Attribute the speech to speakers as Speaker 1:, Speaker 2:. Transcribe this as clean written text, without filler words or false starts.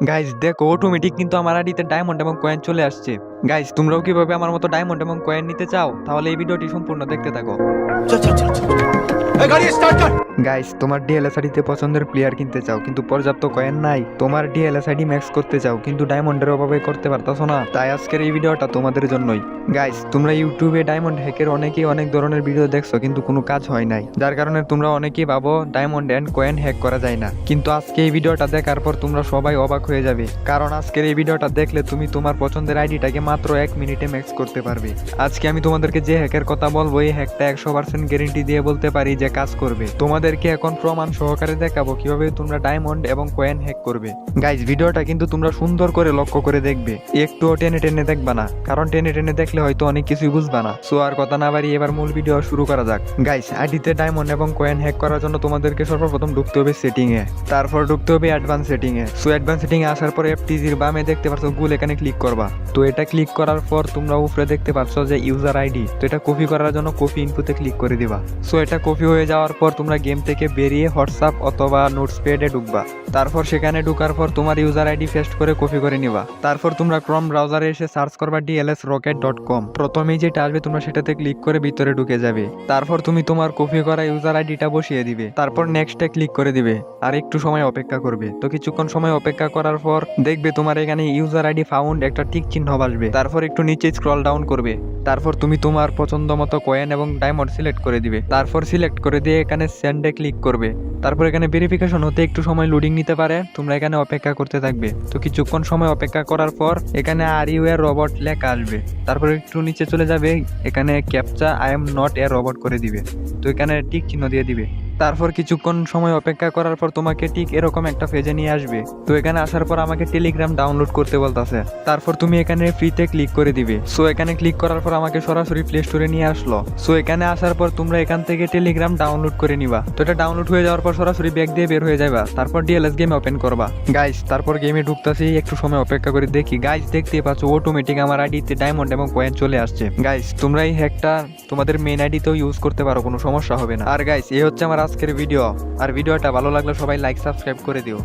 Speaker 1: Guys দেখো automatic কিন্তু আমার আইডিতে ডায়মন্ড এবং কয়েন চলে আসছে। গাইস তোমরাও কিভাবে আমার মতো ডায়মন্ড এবং কয়েন নিতে চাও তাহলে এই ভিডিওটি সম্পূর্ণ দেখতে থাকো।
Speaker 2: चल चल चल चल गाड़ी स्टार्ट कर।
Speaker 1: গাইস তোমার ডিএলএসআইডিতে পছন্দের প্লেয়ার কিনতে চাও কিন্তু পর্যাপ্ত কয়েন নাই, তোমার ডিএলএসআইডি ম্যাক্স করতে চাও কিন্তু ডায়মন্ডের অভাবে করতে পারতাছো না, তাই আজকের এই ভিডিওটা তোমাদের জন্যই। গাইস তোমরা ইউটিউবে ডায়মন্ড হ্যাকের অনেকেই অনেক ধরনের ভিডিও দেখছো কিন্তু কোনো কাজ হয় নাই, যার কারণে তোমরা অনেকেই ভাবো ডায়মন্ড এন্ড কয়েন হ্যাক করা যায় না। কিন্তু আজকে এই ভিডিওটা দেখার পর তোমরা সবাই অবাক হয়ে যাবে, কারণ আজকের এই ভিডিওটা দেখলে তুমি তোমার পছন্দের আইডিটাকে মাত্র 1 মিনিটে ম্যাক্স করতে পারবে। আজকে আমি তোমাদেরকে যে হ্যাকের কথা বলবো এই হ্যাকটা 100% গ্যারান্টি দিয়ে বলতে পারি যে কাজ করবে। তোমাদেরকে এখন প্রমাণ সহকারে দেখাবো কিভাবে তোমরা ডায়মন্ড এবং কয়েন হ্যাক করবে। গাইজ ভিডিওটা কিন্তু তোমরা সুন্দর করে লক্ষ্য করে দেখবে, একটুও টেনে টেনে দেখবা না, কারণ টেনে টেনে দেখলে হয়তো অনেক কিছুই বুঝবা না। সো আর কথা না বাড়িয়ে এবার মূল ভিডিও শুরু করা যাক। গাইজ আইডিতে ডায়মন্ড এবং কয়েন হ্যাক করার জন্য তোমাদেরকে সর্বপ্রথম ঢুকতে হবে সেটিং এ, তারপর ঢুকতে হবে অ্যাডভান্স সেটিং এ। সো অ্যাডভান্স সেটিং এ আসার পর এফটিজির বামে দেখতে পাচ্ছ গুল, এখানে ক্লিক করবা। তো এটা ক্লিক করার পর তোমরা উপরে দেখতে পাচ্ছ যে ইউজার আইডি, তো এটা কপি করার জন্য কপি ইনপুটে ক্লিক করে দিবা। সো এটা কপি হয়ে যাওয়ার পর তোমরা গেম থেকে বেরিয়ে হোয়াটসঅ্যাপ অথবা নোটপ্যাডে ঢুকবা। তারপর সেখানে ঢুকার পর তোমার ইউজার আইডি পেস্ট করে কপি করে নিবা। তারপর তোমরা ক্রোম ব্রাউজারে এসে সার্চ করবা dlsrocket.com। প্রথমেই যেটা আসবে তোমরা সেটাতে ক্লিক করে ভিতরে ঢুকে যাবে। তারপর তুমি তোমার কপি করা ইউজার আইডিটা বসিয়ে দিবে, তারপর নেক্সটে ক্লিক করে দিবে আর একটু সময় অপেক্ষা করবে। তো কিছুক্ষণ সময় অপেক্ষা করার পর দেখবে তোমার এখানে ইউজার আইডি ফাউন্ড একটা টিক চিহ্ন আসবে। তারপর একটু নিচে স্ক্রল ডাউন করবে, তারপর তুমি তোমার পছন্দ মতো কয়েন এবং ডায়মন্ড সিলেক্ট করে দিবে। তারপর সিলেক্ট করে দিয়ে এখানে সেন্ডে ক্লিক করবে। তারপর এখানে ভেরিফিকেশন হতে একটু সময় লোডিং নিতে পারে, তোমরা এখানে অপেক্ষা করতে থাকবে। তো কিছুক্ষণ সময় অপেক্ষা করার পর এখানে আর ইউ এ রোবট লেখা আসবে। তারপর একটু নিচে চলে যাবে, এখানে captcha I am not a robot করে দিবে। তো এখানে টিক চিহ্ন দিয়ে দিবে। তারপর কিছুক্ষণ সময় অপেক্ষা করার পর তোমাকে ঠিক এরকম একটা পেজে নিয়ে আসবে। তো এখানে আসার পর আমাকে টেলিগ্রাম ডাউনলোড করতে বলতেছে। তারপর তুমি এখানে ফ্রিতে ক্লিক করে দিবে। সো এখানে ক্লিক করার পর আমাকে সরাসরি প্লে স্টোরে নিয়ে আসলো। সো এখানে আসার পর তোমরা এখান থেকে টেলিগ্রাম ডাউনলোড করে নিবা। তো এটা ডাউনলোড হয়ে যাওয়ার পর সরাসরি ব্যাক দিয়ে বের হয়ে যাবা। তারপর ডিএলএস গেম ওপেন করবা। গাইস তারপর গেমে ঢুকতাছি, একটু সময় অপেক্ষা করে দেখি। গাইস দেখতেই পাচ্ছ অটোমেটিক আমার আইডিতে ডায়মন্ড এবং কয়েন চলে আসছে। গাইস তোমরা এই হ্যাকটা তোমাদের মেইন আইডিতেও ইউজ করতে পারো, কোনো সমস্যা হবে না। আর গাইস এই হচ্ছে আমার আজকের ভিডিও। আর ভিডিওটা ভালো লাগলে সবাই লাইক সাবস্ক্রাইব করে দিও।